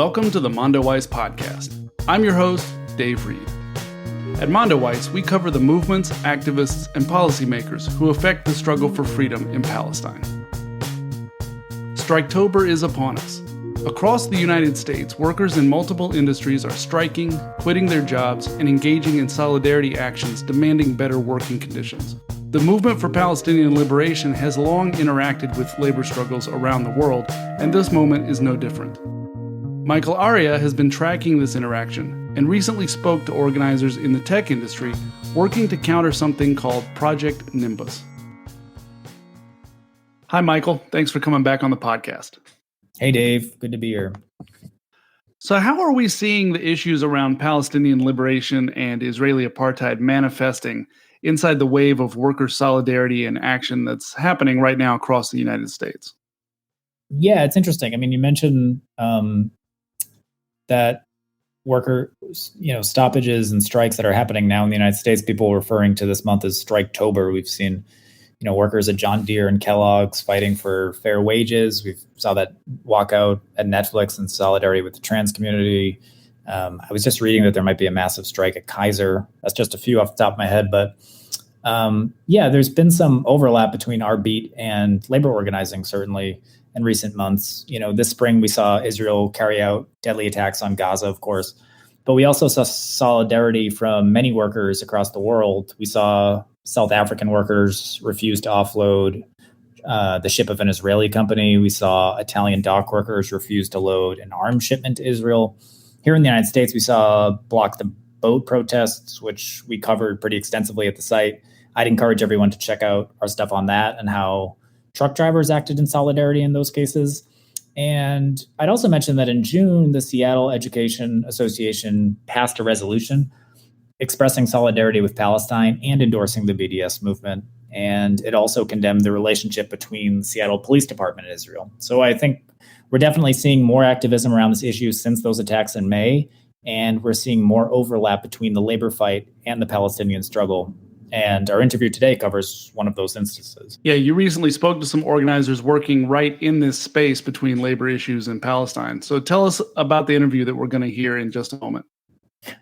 Welcome to the Mondoweiss podcast. I'm your host, Dave Reed. At Mondoweiss, we cover the movements, activists, and policymakers who affect the struggle for freedom in Palestine. Striketober is upon us. Across the United States, workers in multiple industries are striking, quitting their jobs, and engaging in solidarity actions demanding better working conditions. The movement for Palestinian liberation has long interacted with labor struggles around the world, and this moment is no different. Michael Arria has been tracking this interaction and recently spoke to organizers in the tech industry working to counter something called Project Nimbus. Hi, Michael. Thanks for coming back on the podcast. Hey, Dave. Good to be here. So how are we seeing the issues around Palestinian liberation and Israeli apartheid manifesting inside the wave of worker solidarity and action that's happening right now across the United States? Yeah, it's interesting. I mean, you mentioned that worker, stoppages and strikes that are happening now in the United States. People referring to this month as Striketober. We've seen, workers at John Deere and Kellogg's fighting for fair wages. We saw that walkout at Netflix in solidarity with the trans community. I was just reading that there might be a massive strike at Kaiser. That's just a few off the top of my head, but there's been some overlap between our beat and labor organizing, certainly in recent months. This spring we saw Israel carry out deadly attacks on Gaza, of course, but we also saw solidarity from many workers across the world. We saw South African workers refuse to offload the ship of an Israeli company. We saw Italian dock workers refuse to load an arms shipment to Israel. Here in the United States, we saw block the boat protests, which we covered pretty extensively at the site. I'd encourage everyone to check out our stuff on that and how truck drivers acted in solidarity in those cases. And I'd also mention that in June, the Seattle Education Association passed a resolution expressing solidarity with Palestine and endorsing the BDS movement. And it also condemned the relationship between the Seattle Police Department and Israel. So I think we're definitely seeing more activism around this issue since those attacks in May. And we're seeing more overlap between the labor fight and the Palestinian struggle. And our interview today covers one of those instances. Yeah, you recently spoke to some organizers working right in this space between labor issues and Palestine. So tell us about the interview that we're going to hear in just a moment.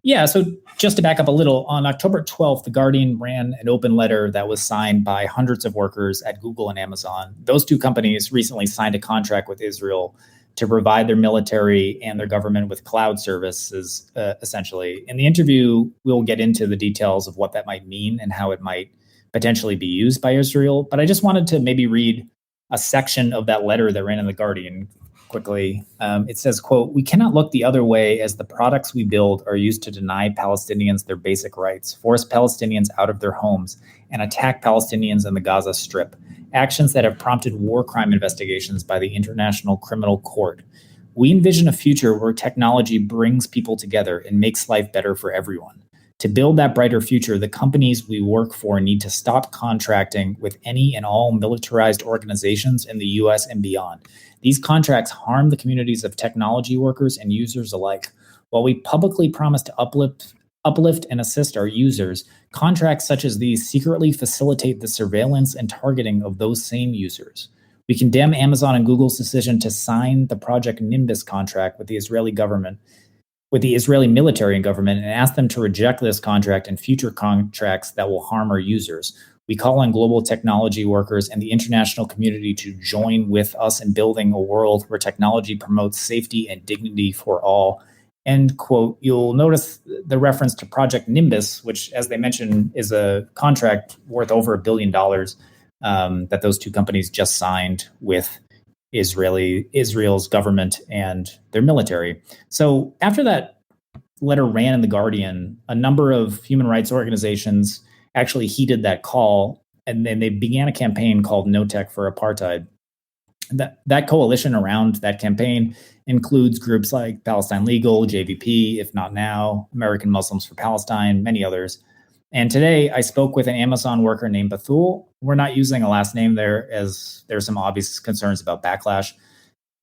Yeah, so just to back up a little, on October 12th, The Guardian ran an open letter that was signed by hundreds of workers at Google and Amazon. Those two companies recently signed a contract with Israel to provide their military and their government with cloud services, essentially. In the interview, we'll get into the details of what that might mean and how it might potentially be used by Israel. But I just wanted to maybe read a section of that letter that ran in The Guardian quickly. It says, quote, "We cannot look the other way as the products we build are used to deny Palestinians their basic rights, force Palestinians out of their homes, and attack Palestinians in the Gaza Strip. Actions that have prompted war crime investigations by the International Criminal Court. We envision a future where technology brings people together and makes life better for everyone. To build that brighter future, the companies we work for need to stop contracting with any and all militarized organizations in the US and beyond. These contracts harm the communities of technology workers and users alike. While we publicly promise to uplift and assist our users, contracts such as these secretly facilitate the surveillance and targeting of those same users. We condemn Amazon and Google's decision to sign the Project Nimbus contract with the Israeli military and government, and ask them to reject this contract and future contracts that will harm our users. We call on global technology workers and the international community to join with us in building a world where technology promotes safety and dignity for all." End quote. You'll notice the reference to Project Nimbus, which, as they mentioned, is a contract worth over $1 billion that those two companies just signed with Israel's government and their military. So after that letter ran in The Guardian, a number of human rights organizations actually heeded that call, and then they began a campaign called No Tech for Apartheid. That coalition around that campaign includes groups like Palestine Legal, JVP, If Not Now, American Muslims for Palestine, many others. And today I spoke with an Amazon worker named Bethul. We're not using a last name there as there's some obvious concerns about backlash.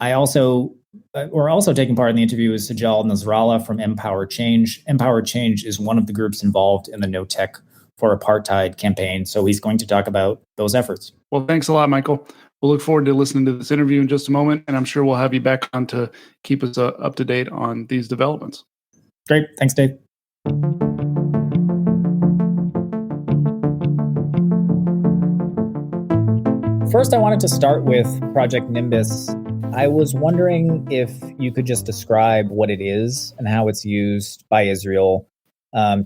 We're also taking part in the interview with Sajal Nasrallah from Empower Change. Empower Change is one of the groups involved in the No Tech for Apartheid campaign. So he's going to talk about those efforts. Well, thanks a lot, Michael. We'll look forward to listening to this interview in just a moment, and I'm sure we'll have you back on to keep us up to date on these developments. Great. Thanks, Dave. First, I wanted to start with Project Nimbus. I was wondering if you could just describe what it is and how it's used by Israel.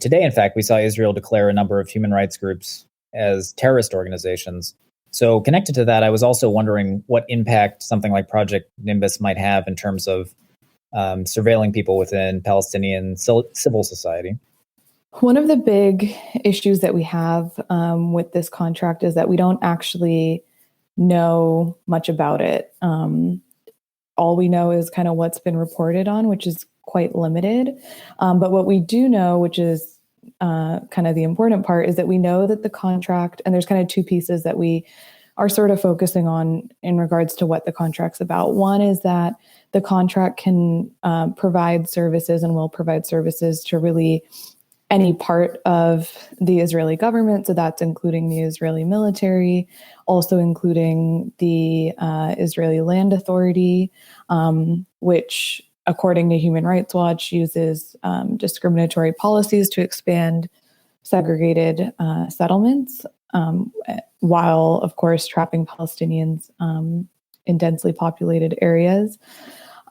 Today, in fact, we saw Israel declare a number of human rights groups as terrorist organizations. So connected to that, I was also wondering what impact something like Project Nimbus might have in terms of surveilling people within Palestinian civil society. One of the big issues that we have with this contract is that we don't actually know much about it. All we know is kind of what's been reported on, which is quite limited. But what we do know, which is kind of the important part, is that we know that the contract, and there's kind of two pieces that we are sort of focusing on in regards to what the contract's about. One is that the contract can provide services and will provide services to really any part of the Israeli government. So that's including the Israeli military, also including the Israeli Land Authority, which, according to Human Rights Watch, uses discriminatory policies to expand segregated settlements, while, of course, trapping Palestinians in densely populated areas.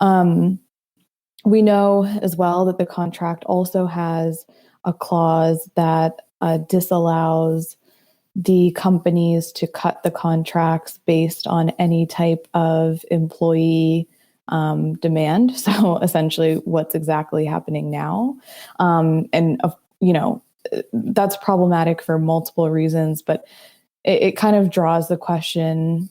We know as well that the contract also has a clause that disallows the companies to cut the contracts based on any type of employee demand. So essentially what's exactly happening now. And, that's problematic for multiple reasons, but it kind of draws the question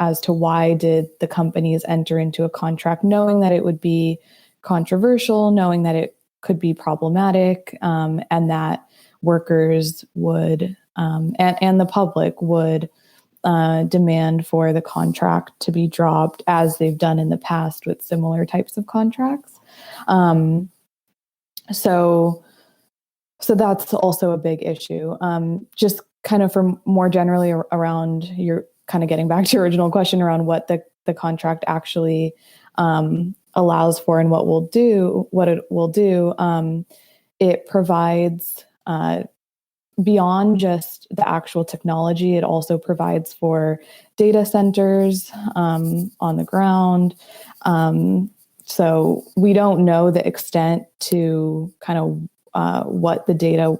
as to why did the companies enter into a contract knowing that it would be controversial, knowing that it could be problematic, and that workers would, and the public would demand for the contract to be dropped, as they've done in the past with similar types of contracts. So that's also a big issue. Just kind of for more generally around, you're kind of getting back to your original question around what the contract actually allows for and what it will do. It provides, beyond just the actual technology, it also provides for data centers on the ground. So we don't know the extent to kind of what the data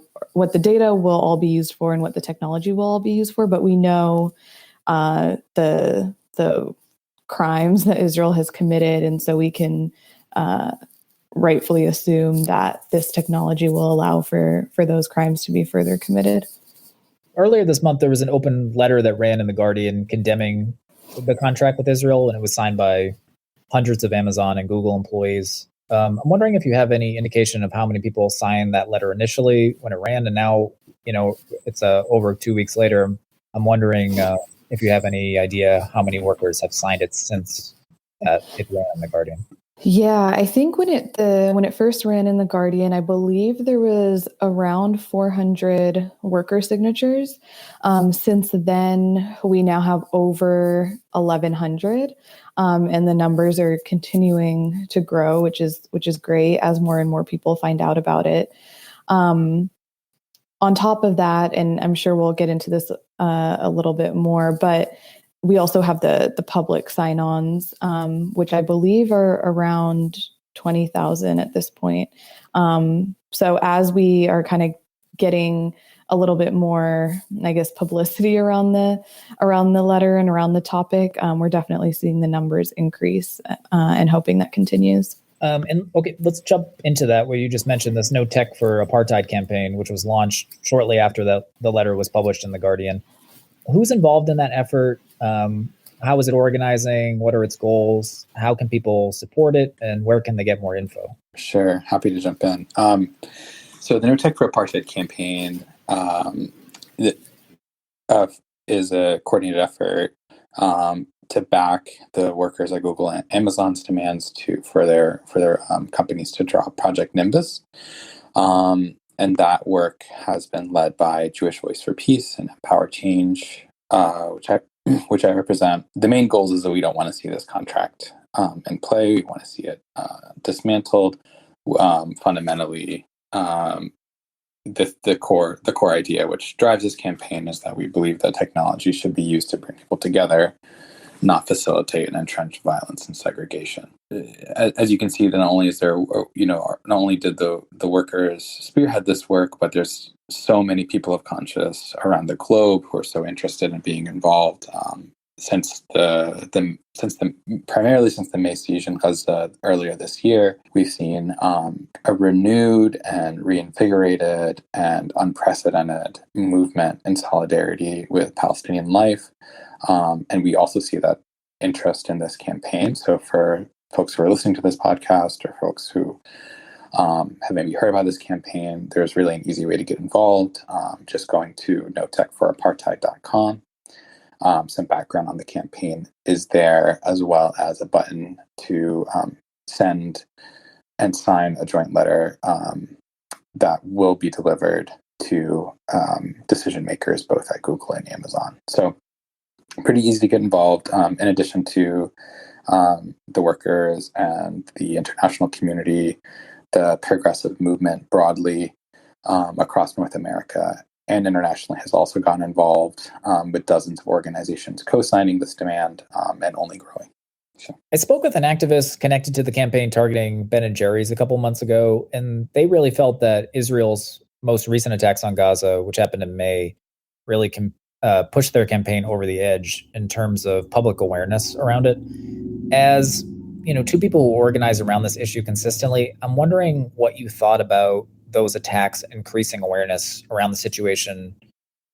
will all be used for and what the technology will all be used for, but we know the crimes that Israel has committed, and so we can rightfully assume that this technology will allow for those crimes to be further committed. Earlier this month, there was an open letter that ran in The Guardian condemning the contract with Israel, and it was signed by hundreds of Amazon and Google employees. I'm wondering if you have any indication of how many people signed that letter initially when it ran, and now, it's over 2 weeks later. I'm wondering if you have any idea how many workers have signed it since it ran in The Guardian. Yeah, I think when it first ran in The Guardian, I believe there was around 400 worker signatures. Since then, we now have over 1,100, and the numbers are continuing to grow, which is great as more and more people find out about it. On top of that, and I'm sure we'll get into this a little bit more, but we also have the public sign-ons, which I believe are around 20,000 at this point. So as we are kind of getting a little bit more, I guess, publicity around the letter and around the topic, we're definitely seeing the numbers increase and hoping that continues. And okay, let's jump into that, where you just mentioned this No Tech for Apartheid campaign, which was launched shortly after the letter was published in The Guardian. Who's involved in that effort? How is it organizing? What are its goals? How can people support it? And where can they get more info? Sure. Happy to jump in. So the No Tech for Apartheid campaign is a coordinated effort to back the workers at Google and Amazon's demands for their companies to drop Project Nimbus. And that work has been led by Jewish Voice for Peace and Empower Change, which which I represent, the main goals is that we don't want to see this contract in play. We want to see it dismantled. Fundamentally, the core idea which drives this campaign is that we believe that technology should be used to bring people together, not facilitate and entrench violence and segregation. As you can see, not only is there, not only did the workers spearhead this work, but there's so many people of conscience around the globe who are so interested in being involved. Primarily since the May siege in Gaza earlier this year, we've seen a renewed and reinvigorated and unprecedented movement in solidarity with Palestinian life. And we also see that interest in this campaign. So for folks who are listening to this podcast or folks who have maybe heard about this campaign, there's really an easy way to get involved. Just going to notechforapartheid.com. Some background on the campaign is there, as well as a button to send and sign a joint letter that will be delivered to decision makers both at Google and Amazon. So pretty easy to get involved. In addition to the workers and the international community, the progressive movement broadly across North America and internationally has also gotten involved with dozens of organizations co-signing this demand and only growing. So. I spoke with an activist connected to the campaign targeting Ben & Jerry's a couple months ago, and they really felt that Israel's most recent attacks on Gaza, which happened in May, really pushed their campaign over the edge in terms of public awareness around it. As two people who organize around this issue consistently, I'm wondering what you thought about those attacks increasing awareness around the situation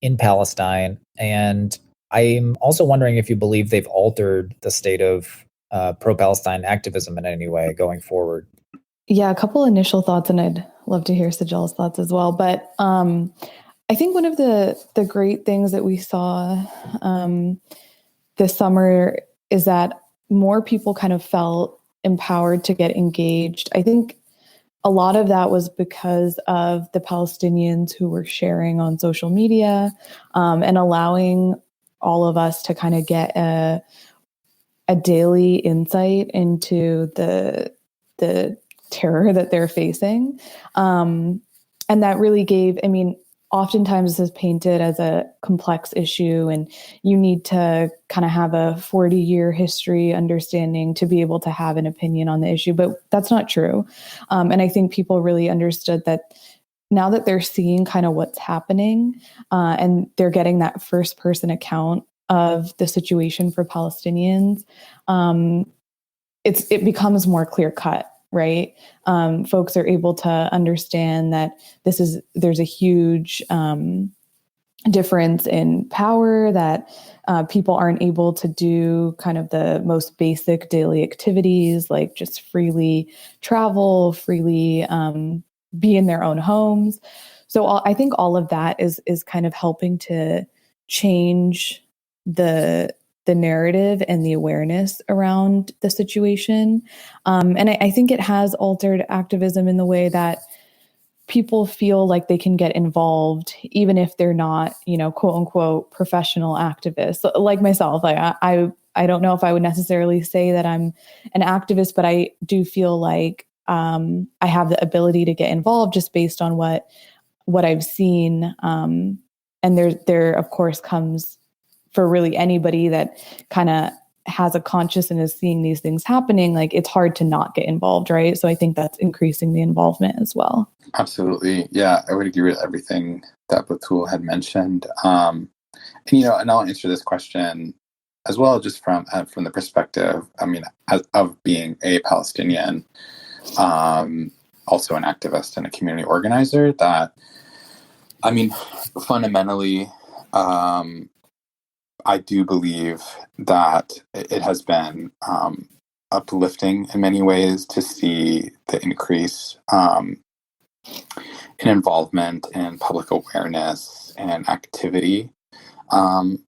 in Palestine. And I'm also wondering if you believe they've altered the state of pro-Palestine activism in any way going forward. Yeah, a couple initial thoughts, and I'd love to hear Sajal's thoughts as well. But I think one of the great things that we saw this summer is that more people kind of felt empowered to get engaged. I think a lot of that was because of the Palestinians who were sharing on social media and allowing all of us to kind of get a daily insight into the terror that they're facing. And that really gave, oftentimes this is painted as a complex issue and you need to kind of have a 40-year history understanding to be able to have an opinion on the issue, but that's not true. And I think people really understood that now that they're seeing kind of what's happening and they're getting that first person account of the situation for Palestinians, it becomes more clear cut. Right. Folks are able to understand that there's a huge difference in power, that people aren't able to do kind of the most basic daily activities, like just freely travel, freely be in their own homes. So I think all of that is kind of helping to change the narrative and the awareness around the situation. And I think it has altered activism in the way that people feel like they can get involved, even if they're not, quote unquote, professional activists. Like myself, I don't know if I would necessarily say that I'm an activist, but I do feel like I have the ability to get involved just based on what I've seen. And there of course comes, for really anybody that kind of has a conscience and is seeing these things happening, like it's hard to not get involved, right? So I think that's increasing the involvement as well. Absolutely. Yeah, I would agree with everything that Batul had mentioned. And I'll answer this question as well, just from the perspective, of being a Palestinian, also an activist and a community organizer, that, fundamentally, I do believe that it has been uplifting in many ways to see the increase in involvement and public awareness and activity around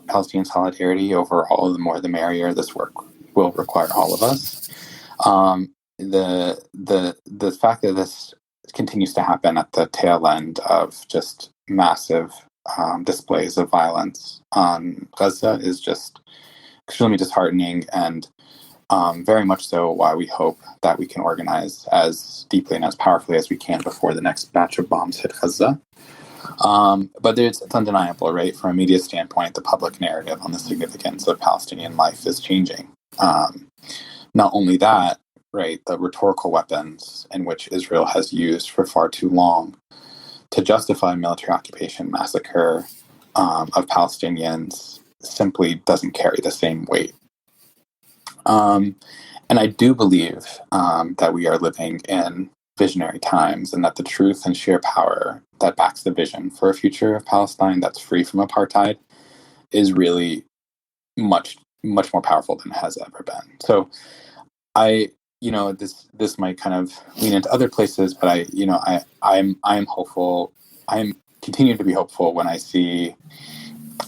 Palestinian solidarity overall. The more the merrier. This work will require all of us. The fact that this continues to happen at the tail end of just massive displays of violence on Gaza is just extremely disheartening, and very much so why we hope that we can organize as deeply and as powerfully as we can before the next batch of bombs hit Gaza. But it's undeniable, right? From a media standpoint, the public narrative on the significance of Palestinian life is changing. Not only that, right, the rhetorical weapons in which Israel has used for far too long to justify military occupation, massacre of Palestinians simply doesn't carry the same weight. And I do believe that we are living in visionary times, and that the truth and sheer power that backs the vision for a future of Palestine that's free from apartheid is really much more powerful than it has ever been. So this might kind of lean into other places, but I'm hopeful. I'm continue to be hopeful when I see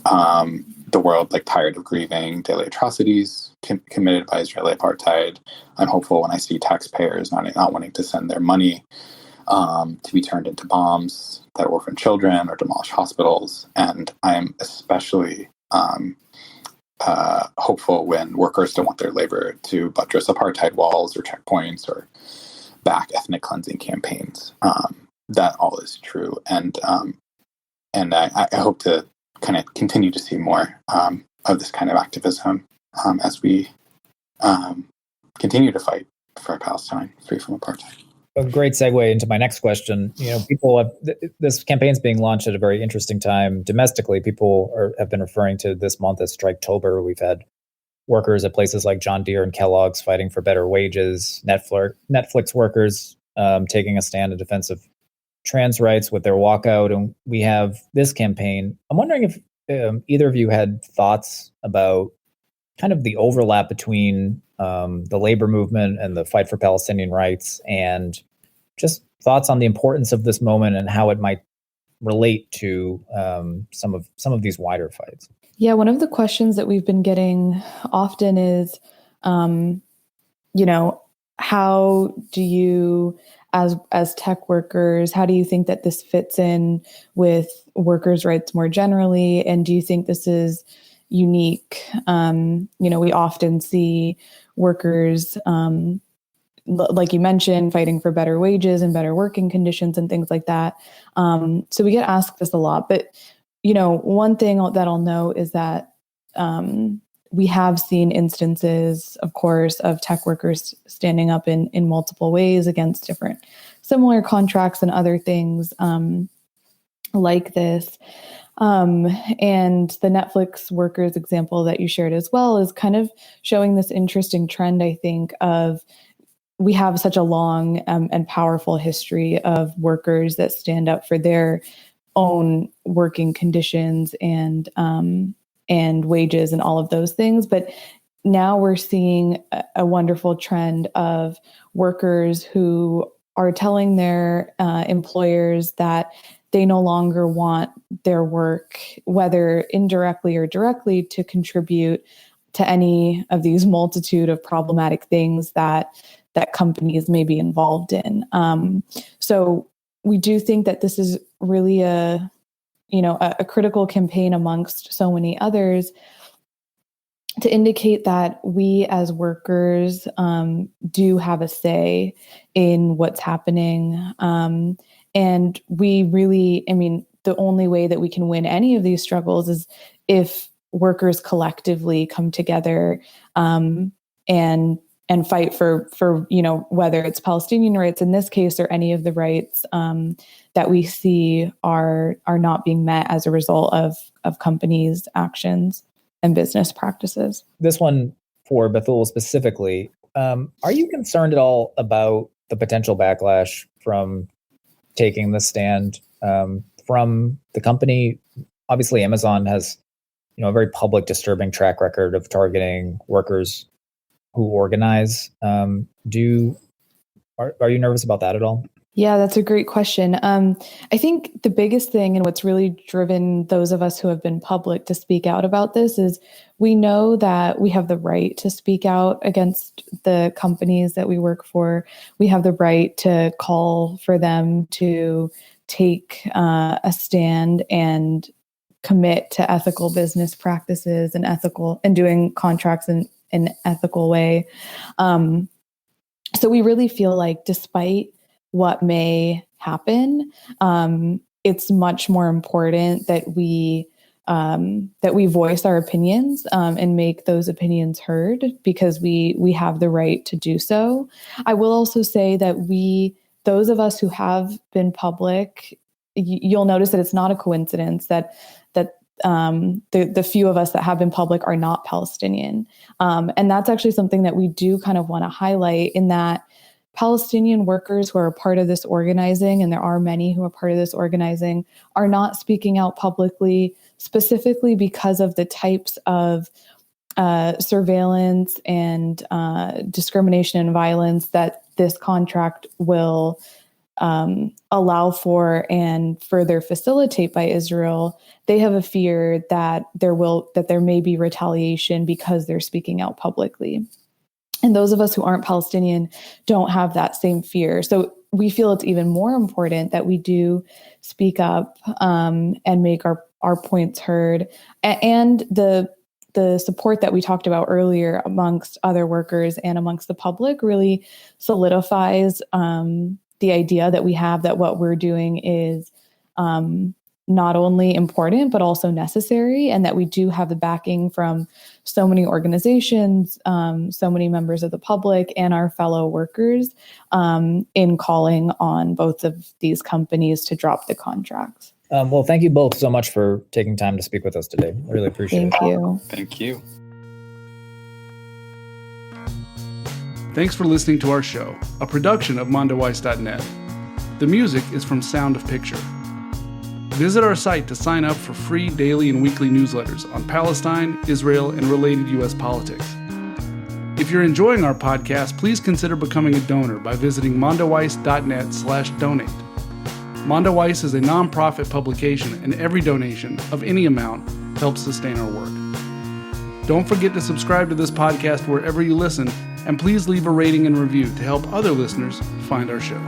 the world tired of grieving daily atrocities committed by Israeli apartheid. I'm hopeful when I see taxpayers not wanting to send their money to be turned into bombs that orphan children or demolish hospitals. And I am especially hopeful when workers don't want their labor to buttress apartheid walls or checkpoints or back ethnic cleansing campaigns. That all is true. And I hope to kind of continue to see more of this kind of activism as we continue to fight for Palestine free from apartheid. A great segue into my next question. This campaign's being launched at a very interesting time domestically. People have been referring to this month as Striketober. We've had workers at places like John Deere and Kellogg's fighting for better wages. Netflix workers taking a stand in defense of trans rights with their walkout, and we have this campaign. I'm wondering if either of you had thoughts about kind of the overlap between the labor movement and the fight for Palestinian rights, and just thoughts on the importance of this moment and how it might relate to some of these wider fights. Yeah, one of the questions that we've been getting often is, how do you, as tech workers, how do you think that this fits in with workers' rights more generally? And do you think this is unique? We often see workers, like you mentioned, fighting for better wages and better working conditions and things like that. So we get asked this a lot. But, one thing that I'll note is that we have seen instances, of course, of tech workers standing up in multiple ways against different similar contracts and other things like this. And the Netflix workers example that you shared as well is kind of showing this interesting trend, I think, of we have such a long and powerful history of workers that stand up for their own working conditions and wages and all of those things. But now we're seeing a wonderful trend of workers who are telling their employers that they no longer want their work, whether indirectly or directly, to contribute to any of these multitude of problematic things that companies may be involved in. So we do think that this is really a critical campaign amongst so many others to indicate that we as workers do have a say in what's happening. And we really, the only way that we can win any of these struggles is if workers collectively come together and fight for whether it's Palestinian rights in this case or any of the rights that we see are not being met as a result of companies' actions and business practices. This one for Bethul specifically, are you concerned at all about the potential backlash from taking the stand from the company? Obviously, Amazon has a very public, disturbing track record of targeting workers who organize. Are you nervous about that at all? Yeah, that's a great question. I think the biggest thing and what's really driven those of us who have been public to speak out about this is we know that we have the right to speak out against the companies that we work for. We have the right to call for them to take a stand and commit to ethical business practices and doing contracts in an ethical way. So we really feel like despite what may happen, it's much more important that we voice our opinions and make those opinions heard, because we have the right to do so. I will also say that those of us who have been public, you'll notice that it's not a coincidence that the few of us that have been public are not Palestinian. And that's actually something that we do kind of want to highlight, in that Palestinian workers who are a part of this organizing, and there are many who are part of this organizing, are not speaking out publicly, specifically because of the types of surveillance and discrimination and violence that this contract will allow for and further facilitate by Israel. They have a fear that there may be retaliation because they're speaking out publicly. And those of us who aren't Palestinian don't have that same fear. So we feel it's even more important that we do speak up and make our points heard. And the support that we talked about earlier amongst other workers and amongst the public really solidifies the idea that we have that what we're doing is not only important, but also necessary, and that we do have the backing from so many organizations, so many members of the public and our fellow workers in calling on both of these companies to drop the contracts. Well, thank you both so much for taking time to speak with us today. I really appreciate it. Thank you. Thank you. Thanks for listening to our show, a production of mondoweiss.net. The music is from Sound of Picture. Visit our site to sign up for free daily and weekly newsletters on Palestine, Israel, and related U.S. politics. If you're enjoying our podcast, please consider becoming a donor by visiting mondoweiss.net/donate. Mondoweiss is a nonprofit publication, and every donation of any amount helps sustain our work. Don't forget to subscribe to this podcast wherever you listen, and please leave a rating and review to help other listeners find our show.